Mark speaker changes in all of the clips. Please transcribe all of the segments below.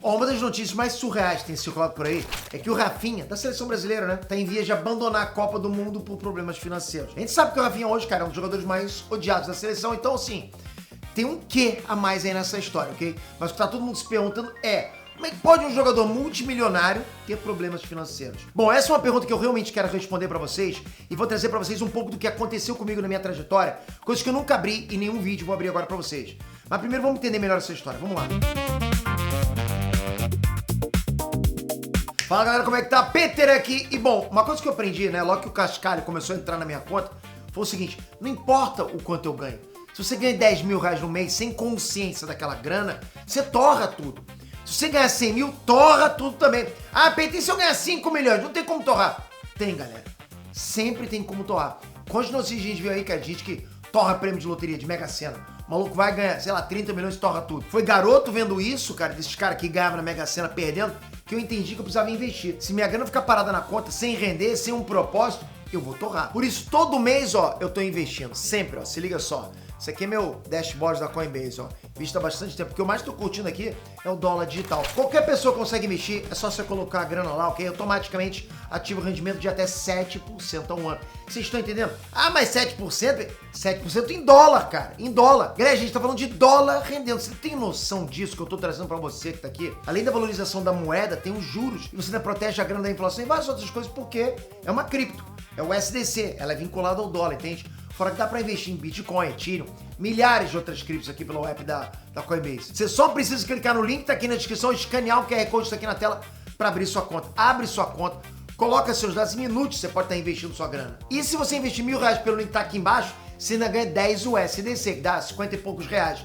Speaker 1: Ó, uma das notícias mais surreais que tem circulado por aí é que o Rafinha, da seleção brasileira, né, tá em vias de abandonar a Copa do Mundo por problemas financeiros. A gente sabe que o Rafinha hoje, cara, é um dos jogadores mais odiados da seleção, então assim, tem um quê a mais aí nessa história, ok? Mas o que tá todo mundo se perguntando é: como é que pode um jogador multimilionário ter problemas financeiros? Bom, essa é uma pergunta que eu realmente quero responder pra vocês e vou trazer pra vocês um pouco do que aconteceu comigo na minha trajetória, coisas que eu nunca abri em nenhum vídeo, vou abrir agora pra vocês. Mas primeiro vamos entender melhor essa história, vamos lá. Fala galera, como é que tá? Peter aqui. E bom, uma coisa que eu aprendi, né, logo que o Cascalho começou a entrar na minha conta, foi o seguinte: não importa o quanto eu ganho. Se você ganha 10 mil reais no mês sem consciência daquela grana, você torra tudo. Se você ganhar 100 mil, torra tudo também. Ah, Peter, e se eu ganhar 5 milhões? Não tem como torrar. Tem, galera. Sempre tem como torrar. Quantas notícias a gente viu aí, cara, gente que torra prêmio de loteria, de Mega Sena. O maluco vai ganhar, sei lá, 30 milhões e torra tudo. Foi garoto vendo isso, cara, desses caras que ganhavam na Mega Sena perdendo, que eu entendi que eu precisava investir. Se minha grana ficar parada na conta, sem render, sem um propósito, eu vou torrar. Por isso, todo mês, ó, eu tô investindo. Sempre, ó, se liga só. Isso aqui é meu dashboard da Coinbase, ó. Visto há bastante tempo. O que eu mais tô curtindo aqui é o dólar digital. Qualquer pessoa consegue investir, é só você colocar a grana lá, ok? Automaticamente ativa o rendimento de até 7% ao ano. Vocês estão entendendo? Ah, mas 7%? 7% em dólar, cara. Em dólar. Galera, a gente tá falando de dólar rendendo. Você tem noção disso que eu tô trazendo pra você que tá aqui? Além da valorização da moeda, tem os juros. E você ainda protege a grana da inflação e várias outras coisas, porque é uma cripto. É o SDC. Ela é vinculada ao dólar, entende? Fora que dá pra investir em Bitcoin, Ethereum, milhares de outras criptos aqui pelo app da Coinbase. Você só precisa clicar no link que tá aqui na descrição, escanear o QR Code que tá aqui na tela pra abrir sua conta. Abre sua conta, coloca seus dados, em minutos você pode estar investindo sua grana. E se você investir R$1.000 pelo link que tá aqui embaixo, você ainda ganha 10 USDC, que dá 50 e poucos reais.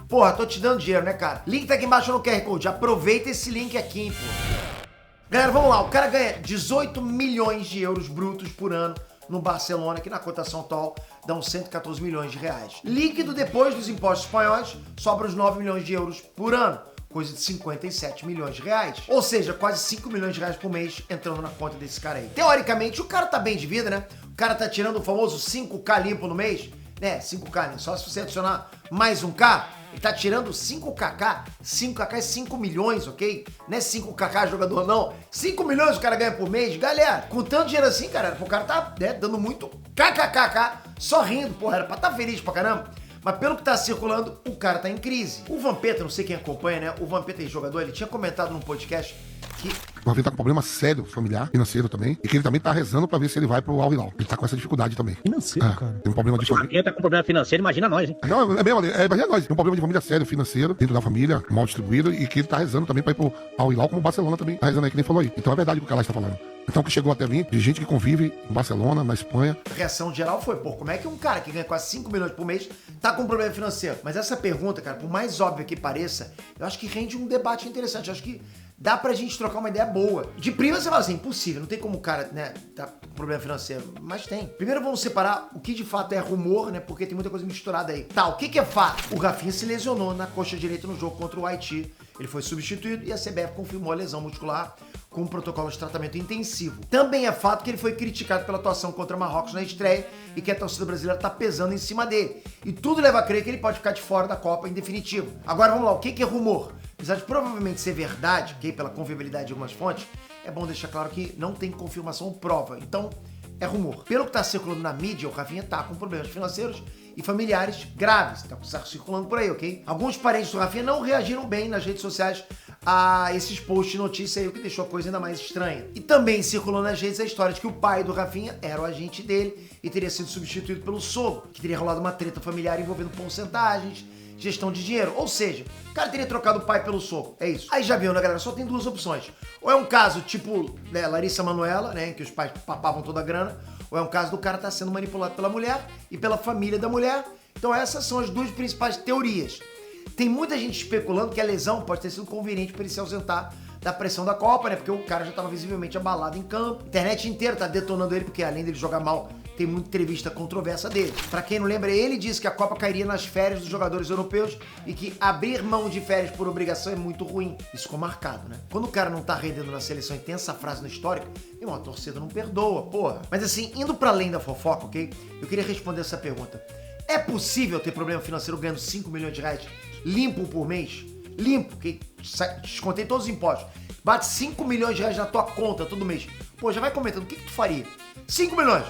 Speaker 1: Porra, tô te dando dinheiro, né, cara? Link tá aqui embaixo no QR Code. Aproveita esse link aqui, hein, pô. Galera, vamos lá. O cara ganha 18 milhões de euros brutos por ano no Barcelona, que na cotação atual dá uns 114 milhões de reais. Líquido depois dos impostos espanhóis, sobra os 9 milhões de euros por ano, coisa de 57 milhões de reais. Ou seja, quase 5 milhões de reais por mês entrando na conta desse cara aí. Teoricamente, o cara tá bem de vida, né? O cara tá tirando o famoso 5K limpo no mês, né? 5K, né? Só se você adicionar mais um K, ele tá tirando 5kk, 5kk é 5 milhões, ok? Não é 5kk jogador, não. 5 milhões o cara ganha por mês. Galera, com tanto dinheiro assim, cara, o cara tá, né, dando muito kkkk, só rindo, porra, era pra tá feliz pra caramba. Mas pelo que tá circulando, o cara tá em crise. O Vampeta, não sei quem acompanha, né? O Vampeta é jogador, ele tinha comentado num podcast que
Speaker 2: o Rafinha tá com um problema sério, familiar, financeiro também, e que ele também tá rezando pra ver se ele vai pro Al Hilal. Ele tá com essa dificuldade também.
Speaker 3: Financeiro, cara.
Speaker 2: Tem um problema de
Speaker 4: O Rafinha tá com problema financeiro, imagina nós, hein?
Speaker 2: Não, é mesmo, imagina nós. Tem um problema de família sério, financeiro, dentro da família, mal distribuído, e que ele tá rezando também pra ir pro Al Hilal, como o Barcelona também tá rezando aí, que nem falou aí. Então é verdade o que o Kalash tá falando. Então o que chegou até mim, de gente que convive em Barcelona, na Espanha.
Speaker 1: A reação geral foi, pô, como é que um cara que ganha quase 5 milhões por mês tá com um problema financeiro? Mas essa pergunta, cara, por mais óbvia que pareça, eu acho que rende um debate interessante. Eu acho que dá pra gente trocar uma ideia boa. De prima você fala assim, impossível, não tem como o cara, né, tá com problema financeiro. Mas tem. Primeiro vamos separar o que de fato é rumor, né, porque tem muita coisa misturada aí. Tá, o que é fato? O Rafinha se lesionou na coxa direita no jogo contra o Haiti. Ele foi substituído e a CBF confirmou a lesão muscular com um protocolo de tratamento intensivo. Também é fato que ele foi criticado pela atuação contra Marrocos na estreia e que a torcida brasileira tá pesando em cima dele. E tudo leva a crer que ele pode ficar de fora da Copa em definitivo. Agora vamos lá, o que é rumor? Apesar de provavelmente ser verdade, ok, pela confiabilidade de algumas fontes, é bom deixar claro que não tem confirmação ou prova. Então, é rumor. Pelo que tá circulando na mídia, o Rafinha tá com problemas financeiros e familiares graves. Tá circulando por aí, ok? Alguns parentes do Rafinha não reagiram bem nas redes sociais a esses posts de notícia aí, o que deixou a coisa ainda mais estranha. E também circulou nas redes a história de que o pai do Rafinha era o agente dele e teria sido substituído pelo sogro, que teria rolado uma treta familiar envolvendo porcentagens, gestão de dinheiro. Ou seja, o cara teria trocado o pai pelo sogro. É isso. Aí já viu, né, galera? Só tem duas opções. Ou é um caso tipo, né, Larissa Manoela, né, que os pais papavam toda a grana, ou é um caso do cara estar sendo manipulado pela mulher e pela família da mulher. Então essas são as duas principais teorias. Tem muita gente especulando que a lesão pode ter sido conveniente para ele se ausentar da pressão da Copa, né? Porque o cara já estava visivelmente abalado em campo. A internet inteira tá detonando ele, porque além dele jogar mal, tem muita entrevista controversa dele. Pra quem não lembra, ele disse que a Copa cairia nas férias dos jogadores europeus e que abrir mão de férias por obrigação é muito ruim. Isso ficou marcado, né? Quando o cara não tá rendendo na seleção e tem essa frase no histórico, a torcida não perdoa, porra. Mas assim, indo pra além da fofoca, ok? Eu queria responder essa pergunta. É possível ter problema financeiro ganhando 5 milhões de reais limpo por mês? limpo, que descontei todos os impostos, bate 5 milhões de reais na tua conta todo mês. Pô, já vai comentando, o que tu faria? 5 milhões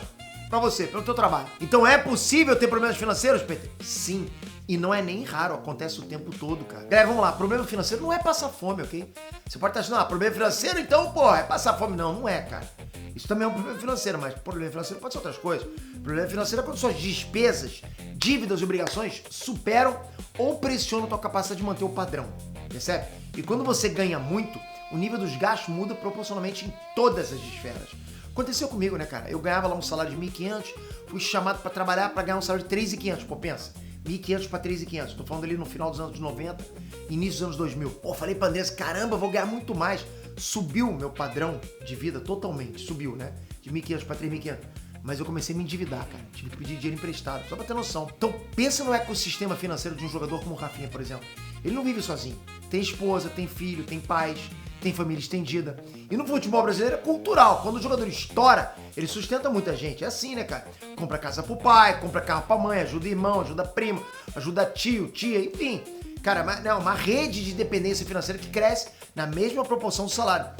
Speaker 1: pra você, pelo teu trabalho. Então é possível ter problemas financeiros, Peter? Sim. E não é nem raro, acontece o tempo todo, cara. Galera, vamos lá, problema financeiro não é passar fome, ok? Você pode estar achando, problema financeiro, então, pô, é passar fome. Não, não é, cara. Isso também é um problema financeiro, mas problema financeiro pode ser outras coisas. Problema financeiro é quando suas despesas, dívidas e obrigações superam ou pressionam a tua capacidade de manter o padrão, percebe? E quando você ganha muito, o nível dos gastos muda proporcionalmente em todas as esferas. Aconteceu comigo, né, cara? Eu ganhava lá um salário de 1.500, fui chamado pra trabalhar pra ganhar um salário de 3.500, pô, pensa. 1.500 pra 3.500, tô falando ali no final dos anos 90, início dos anos 2000. Pô, falei pra Andressa, caramba, vou ganhar muito mais. Subiu meu padrão de vida totalmente, subiu, né? De 1.500 pra 3.500. Mas eu comecei a me endividar, cara. Tive que pedir dinheiro emprestado, só pra ter noção. Então, pensa no ecossistema financeiro de um jogador como o Rafinha, por exemplo. Ele não vive sozinho. Tem esposa, tem filho, tem pais, tem família estendida. E no futebol brasileiro é cultural. Quando o jogador estoura, ele sustenta muita gente. É assim, né, cara? Compra casa pro pai, compra carro pra mãe, ajuda irmão, ajuda primo, ajuda tio, tia, enfim. Cara, uma rede de dependência financeira que cresce na mesma proporção do salário.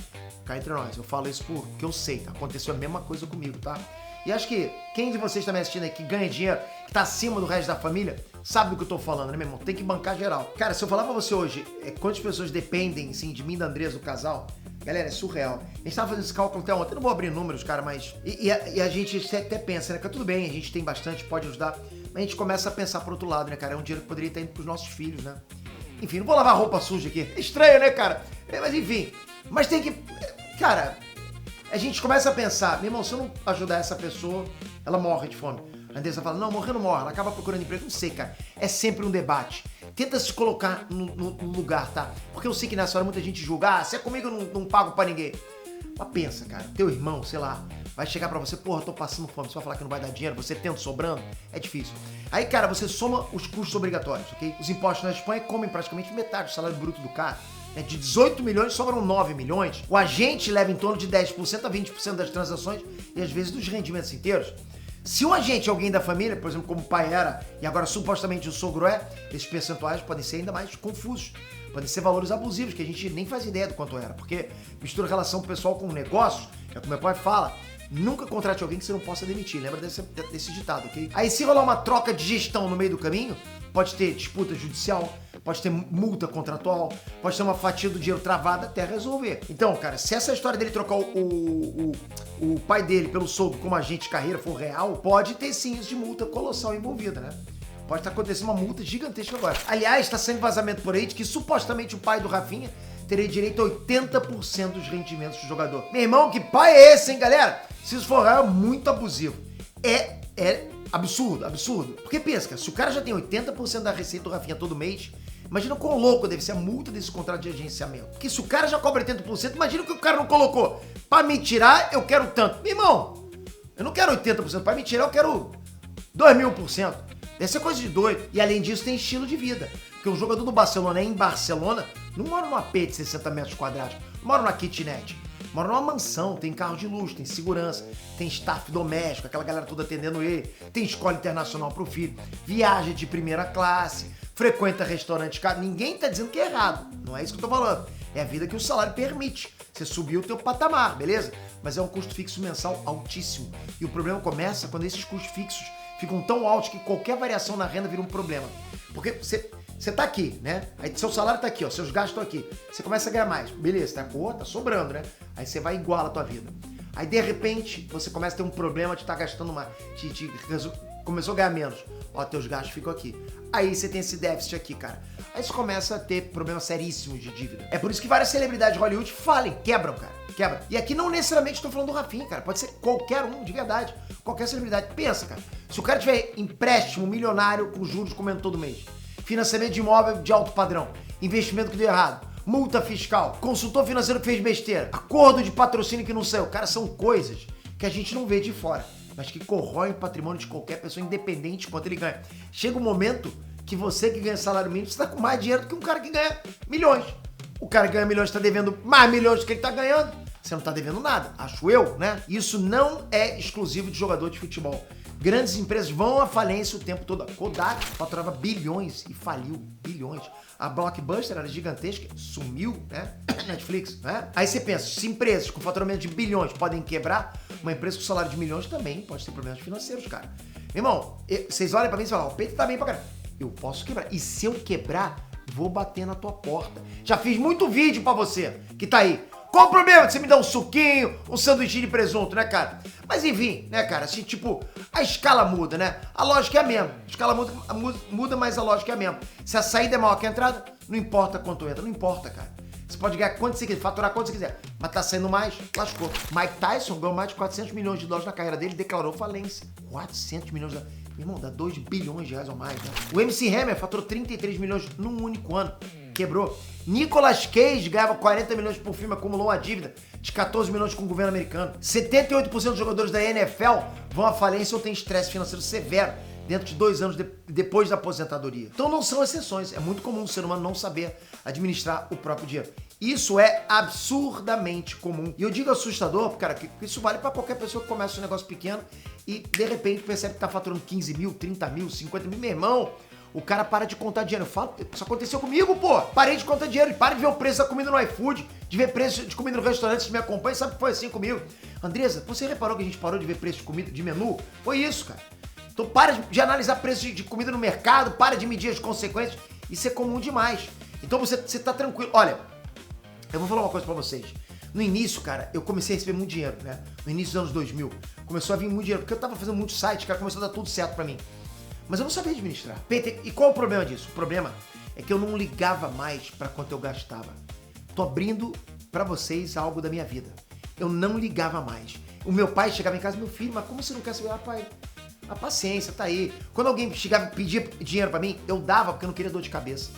Speaker 1: Cá entre nós, eu falo isso porque eu sei, tá? Aconteceu a mesma coisa comigo, tá? E acho que quem de vocês tá me assistindo aí que ganha dinheiro, que tá acima do resto da família, sabe do que eu tô falando, né, meu irmão? Tem que bancar geral. Cara, se eu falar pra você hoje quantas pessoas dependem, assim, de mim e da Andressa, do casal, galera, é surreal. A gente tava fazendo esse cálculo até ontem, eu não vou abrir números, cara, mas... E a gente até pensa, né, que tudo bem, a gente tem bastante, pode ajudar, mas a gente começa a pensar pro outro lado, né, cara? É um dinheiro que poderia estar indo pros nossos filhos, né? Enfim, não vou lavar roupa suja aqui. É estranho, né, cara? Mas enfim, mas tem que... Cara, a gente começa a pensar, meu irmão, se eu não ajudar essa pessoa, ela morre de fome. A Andressa fala, não, morrer não morre, ela acaba procurando emprego. Não sei, cara. É sempre um debate. Tenta se colocar no lugar, tá? Porque eu sei que nessa hora muita gente julga, se é comigo eu não pago pra ninguém. Mas pensa, cara, teu irmão, sei lá, vai chegar pra você, porra, tô passando fome, você vai falar que não vai dar dinheiro, você tendo sobrando, é difícil. Aí, cara, você soma os custos obrigatórios, ok? Os impostos na Espanha comem praticamente metade do salário bruto do cara. De 18 milhões sobram 9 milhões. O agente leva em torno de 10% a 20% das transações e às vezes dos rendimentos inteiros. Se um agente é alguém da família, por exemplo, como o pai era e agora supostamente o sogro é, esses percentuais podem ser ainda mais confusos. Podem ser valores abusivos que a gente nem faz ideia do quanto era, porque mistura relação pessoal com negócios, é como meu pai fala, nunca contrate alguém que você não possa demitir, lembra desse ditado, ok? Aí se rolar uma troca de gestão no meio do caminho, pode ter disputa judicial, pode ter multa contratual, pode ter uma fatia do dinheiro travada até resolver. Então, cara, se essa história dele trocar o pai dele pelo sogro como agente de carreira for real, pode ter sim isso de multa colossal envolvida, né? Pode estar acontecendo uma multa gigantesca agora. Aliás, está saindo vazamento por aí de que supostamente o pai do Rafinha teria direito a 80% dos rendimentos do jogador. Meu irmão, que pai é esse, hein, galera? Se isso for real, é muito abusivo. É absurdo, absurdo. Porque pensa, cara, se o cara já tem 80% da receita do Rafinha todo mês, imagina quão louco deve ser a multa desse contrato de agenciamento. Porque se o cara já cobra 80%, imagina o que o cara não colocou. Pra me tirar, eu quero tanto. Meu irmão, eu não quero 80%. Pra me tirar, eu quero 2.000%. Deve ser coisa de doido. E além disso, tem estilo de vida. Porque o jogador do Barcelona em Barcelona não mora num AP de 60 metros quadrados. Não mora numa kitnet. Mora numa mansão, tem carro de luxo, tem segurança, tem staff doméstico, aquela galera toda atendendo ele, tem escola internacional pro filho, viaja de primeira classe, frequenta restaurante caro. Ninguém tá dizendo que é errado, não é isso que eu tô falando. É a vida que o salário permite. Você subiu o teu patamar, beleza? Mas é um custo fixo mensal altíssimo. E o problema começa quando esses custos fixos ficam tão altos que qualquer variação na renda vira um problema. Porque você tá aqui, né? Aí seu salário tá aqui, ó, seus gastos estão aqui. Você começa a ganhar mais. Beleza, tá sobrando, né? Aí você vai iguala a tua vida. Aí de repente você começa a ter um problema de estar gastando mais. Começou a ganhar menos. Ó, teus gastos ficam aqui. Aí você tem esse déficit aqui, cara. Aí você começa a ter problemas seríssimos de dívida. É por isso que várias celebridades de Hollywood falem, quebram, cara. Quebra. E aqui não necessariamente estou falando do Rafinha, cara. Pode ser qualquer um, de verdade. Qualquer celebridade. Pensa, cara. Se o cara tiver empréstimo milionário com juros comendo todo mês, financiamento de imóvel de alto padrão, investimento que deu errado, multa fiscal, consultor financeiro que fez besteira, acordo de patrocínio que não saiu. Cara, são coisas que a gente não vê de fora, mas que corroem o patrimônio de qualquer pessoa, independente de quanto ele ganha. Chega um momento que você que ganha salário mínimo, você tá com mais dinheiro do que um cara que ganha milhões. O cara que ganha milhões está devendo mais milhões do que ele tá ganhando. Você não tá devendo nada, acho eu, né? Isso não é exclusivo de jogador de futebol. Grandes empresas vão à falência o tempo todo. A Kodak faturava bilhões e faliu bilhões. A Blockbuster era gigantesca, sumiu, né? Netflix, né? Aí você pensa, se empresas com faturamento de bilhões podem quebrar, uma empresa com salário de milhões também pode ter problemas financeiros, cara. Meu irmão, vocês olham pra mim e falam, o peito tá bem pra caramba. Eu posso quebrar. E se eu quebrar, vou bater na tua porta. Já fiz muito vídeo pra você que tá aí. Qual o problema de você me dar um suquinho, um sanduíche de presunto, né, cara? Mas enfim, né, cara? Assim, tipo, a escala muda, né? A lógica é a mesma. A escala muda, mas a lógica é a mesma. Se a saída é maior que a entrada, não importa quanto entra, não importa, cara. Você pode ganhar quanto você quiser, faturar quanto você quiser. Mas tá saindo mais, lascou. Mike Tyson ganhou mais de 400 milhões de dólares na carreira dele e declarou falência. 400 milhões de dólares. Meu irmão, dá 2 bilhões de reais ou mais, né? O MC Hammer faturou 33 milhões num único ano. Quebrou. Nicolas Cage ganhava 40 milhões por filme, acumulou uma dívida de 14 milhões com o governo americano. 78% dos jogadores da NFL vão à falência ou têm estresse financeiro severo dentro de 2 anos depois da aposentadoria. Então não são exceções. É muito comum o ser humano não saber administrar o próprio dinheiro. Isso é absurdamente comum. E eu digo assustador, cara, que isso vale para qualquer pessoa que começa um negócio pequeno e de repente percebe que tá faturando 15 mil, 30 mil, 50 mil. Meu irmão, o cara para de contar dinheiro. Eu falo, isso aconteceu comigo, pô. Parei de contar dinheiro. Para de ver o preço da comida no iFood, de ver preço de comida no restaurante que me acompanha. Sabe que foi assim comigo? Andresa, você reparou que a gente parou de ver preço de comida, de menu? Foi isso, cara. Então para de analisar preço de comida no mercado, para de medir as consequências. Isso é comum demais. Então você tá tranquilo. Olha, eu vou falar uma coisa pra vocês. No início, cara, eu comecei a receber muito dinheiro, né? No início dos anos 2000. Começou a vir muito dinheiro, porque eu tava fazendo muitos sites, cara, começou a dar tudo certo pra mim. Mas eu não sabia administrar. E qual o problema disso? O problema é que eu não ligava mais pra quanto eu gastava. Tô abrindo pra vocês algo da minha vida. Eu não ligava mais. O meu pai chegava em casa, meu filho, mas como você não quer saber? Ah, pai, a paciência, tá aí. Quando alguém chegava e pedia dinheiro pra mim, eu dava porque eu não queria dor de cabeça.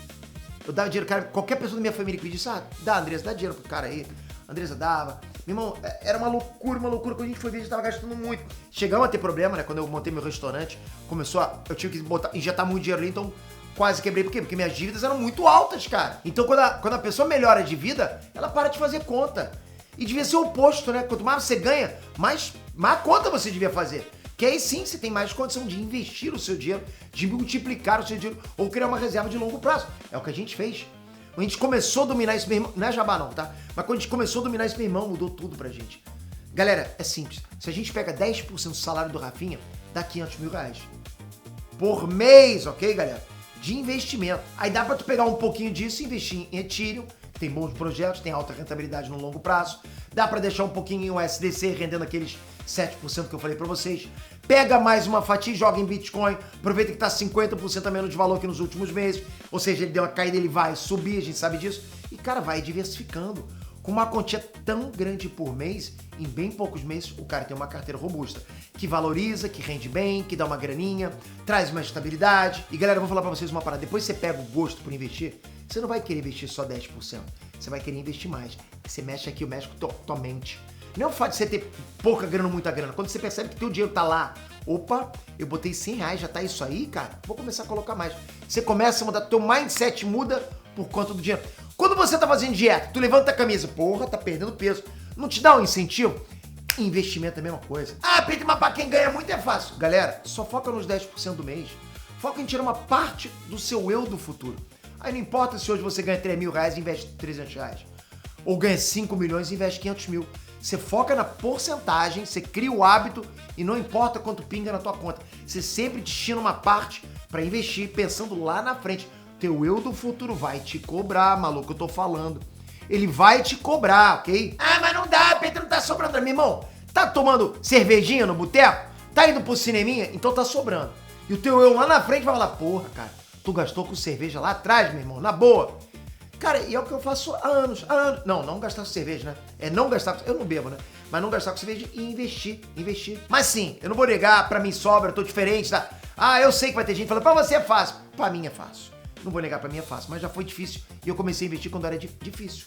Speaker 1: Eu dava dinheiro, cara, qualquer pessoa da minha família que pedisse, dá, Andresa, dá dinheiro pro cara aí. Andresa dava. Meu irmão, era uma loucura. Quando a gente foi ver, a gente tava gastando muito. Chegamos a ter problema, né? Quando eu montei meu restaurante, eu tive que injetar muito dinheiro ali, então quase quebrei. Por quê? Porque minhas dívidas eram muito altas, cara. Então quando a pessoa melhora de vida, ela para de fazer conta. E devia ser o oposto, né? Quanto mais você ganha, mais conta você devia fazer. Que aí sim você tem mais condição de investir o seu dinheiro, de multiplicar o seu dinheiro, ou criar uma reserva de longo prazo. É o que a gente fez. Quando a gente começou a dominar isso, meu irmão, não é jabá não, tá? Mas quando a gente começou a dominar isso, meu irmão, mudou tudo pra gente. Galera, é simples. Se a gente pega 10% do salário do Rafinha, dá 500 mil reais. Por mês, ok, galera? De investimento. Aí dá pra tu pegar um pouquinho disso e investir em Ethereum, que tem bons projetos, tem alta rentabilidade no longo prazo. Dá pra deixar um pouquinho em USDC, rendendo aqueles 7% que eu falei pra vocês. Pega mais uma fatia e joga em Bitcoin. Aproveita que tá 50% a menos de valor que nos últimos meses. Ou seja, ele deu uma caída, ele vai subir, a gente sabe disso. E, cara, vai diversificando. Com uma quantia tão grande por mês, em bem poucos meses, o cara tem uma carteira robusta. Que valoriza, que rende bem, que dá uma graninha, traz uma estabilidade. E, galera, eu vou falar pra vocês uma parada. Depois você pega o gosto por investir, você não vai querer investir só 10%. Você vai querer investir mais. Você mexe aqui, eu mexo com tua mente. Não é o fato de você ter pouca grana ou muita grana. Quando você percebe que teu dinheiro tá lá, opa, eu botei 100 reais, já tá isso aí, cara, vou começar a colocar mais. Você começa a mudar, teu mindset muda por conta do dinheiro. Quando você tá fazendo dieta, tu levanta a camisa, porra, tá perdendo peso, não te dá um incentivo? Investimento é a mesma coisa. Ah, Pedro, mas pra quem ganha muito é fácil. Galera, só foca nos 10% do mês. Foca em tirar uma parte do seu eu do futuro. Aí não importa se hoje você ganha 3 mil reais e investe 300 reais. Ou ganha 5 milhões e investe 500 mil. Você foca na porcentagem, você cria o hábito e não importa quanto pinga na tua conta. Você sempre destina uma parte pra investir pensando lá na frente. Teu eu do futuro vai te cobrar, maluco, eu tô falando. Ele vai te cobrar, ok? Ah, mas não dá, Pedro, não tá sobrando. Meu irmão, tá tomando cervejinha no boteco? Tá indo pro cineminha? Então tá sobrando. E o teu eu lá na frente vai falar, porra, cara, tu gastou com cerveja lá atrás, meu irmão, na boa. Cara, e é o que eu faço há anos. Não gastar com cerveja, né? É não gastar com... Eu não bebo, né? Mas não gastar com cerveja e investir. Mas sim, eu não vou negar, pra mim sobra, eu tô diferente, tá? Ah, eu sei que vai ter gente falando, pra você é fácil. Pra mim é fácil. Não vou negar, pra mim é fácil, mas já foi difícil. E eu comecei a investir quando era difícil.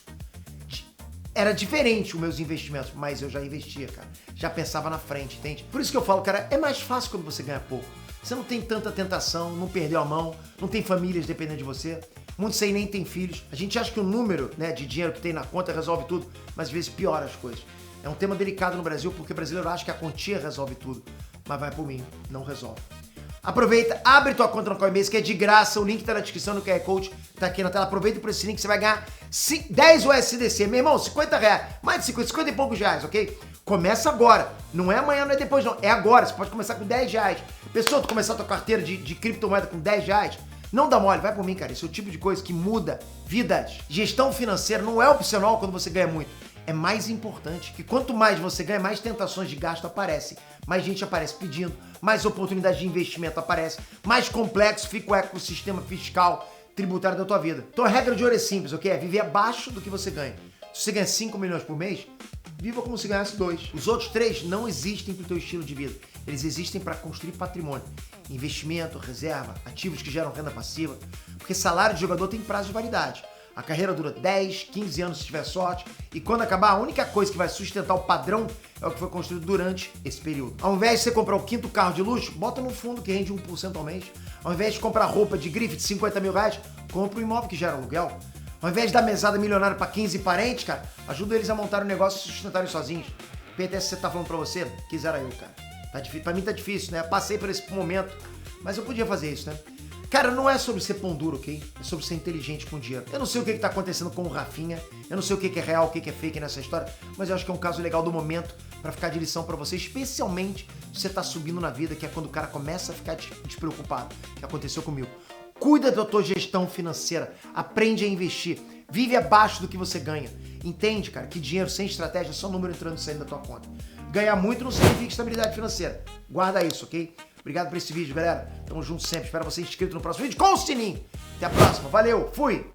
Speaker 1: Era diferente os meus investimentos, mas eu já investia, cara. Já pensava na frente, entende? Por isso que eu falo, cara, é mais fácil quando você ganha pouco. Você não tem tanta tentação, não perdeu a mão, não tem famílias dependendo de você. Muitos aí nem tem filhos. A gente acha que o número, né, de dinheiro que tem na conta resolve tudo, mas às vezes piora as coisas. É um tema delicado no Brasil porque o brasileiro acha que a quantia resolve tudo. mas vai por mim, não resolve. Aproveita, abre tua conta no Coinbase, que é de graça, o link tá na descrição no QR Code, tá aqui na tela. Aproveita por esse link, você vai ganhar 10 USDC. Meu irmão, 50 reais, mais de 50 e poucos reais, ok? Começa agora, não é amanhã, não é depois não, é agora, você pode começar com 10 reais. Pessoa, tu começar a tua carteira de criptomoeda com 10 reais, não dá mole, vai por mim, cara, esse é o tipo de coisa que muda vidas. Gestão financeira não é opcional quando você ganha muito. É mais importante, que quanto mais você ganha, mais tentações de gasto aparecem, mais gente aparece pedindo, mais oportunidades de investimento aparecem, mais complexo fica o ecossistema fiscal, tributário da tua vida. Então a regra de ouro é simples, ok? É viver abaixo do que você ganha. Se você ganha 5 milhões por mês, viva como se ganhasse 2. Os outros 3 não existem para o teu estilo de vida. Eles existem para construir patrimônio, investimento, reserva, ativos que geram renda passiva, porque salário de jogador tem prazo de validade. A carreira dura 10, 15 anos se tiver sorte, e quando acabar, a única coisa que vai sustentar o padrão é o que foi construído durante esse período. Ao invés de você comprar o 5º carro de luxo, bota no fundo que rende 1% ao mês. Ao invés de comprar roupa de grife de 50 mil reais, compra um imóvel que gera aluguel. Ao invés de dar mesada milionária para 15 parentes, cara, ajuda eles a montar um negócio e se sustentarem sozinhos. PTS, você tá falando pra você? Quisera eu, cara. Tá difícil. Pra mim tá difícil, né? Passei por esse momento, mas eu podia fazer isso, né? Cara, não é sobre ser pão duro, ok? É sobre ser inteligente com dinheiro. Eu não sei o que tá acontecendo com o Rafinha, eu não sei o que é real, o que é fake nessa história, mas eu acho que é um caso legal do momento pra ficar de lição pra você, especialmente se você tá subindo na vida, que é quando o cara começa a ficar despreocupado, que aconteceu comigo. Cuida da tua gestão financeira, aprende a investir, vive abaixo do que você ganha. Entende, cara, que dinheiro sem estratégia é só número entrando e saindo da tua conta. Ganhar muito não significa estabilidade financeira. Guarda isso, ok? Obrigado por esse vídeo, galera. Tamo junto sempre. Espero você inscrito no próximo vídeo com o sininho. Até a próxima. Valeu. Fui.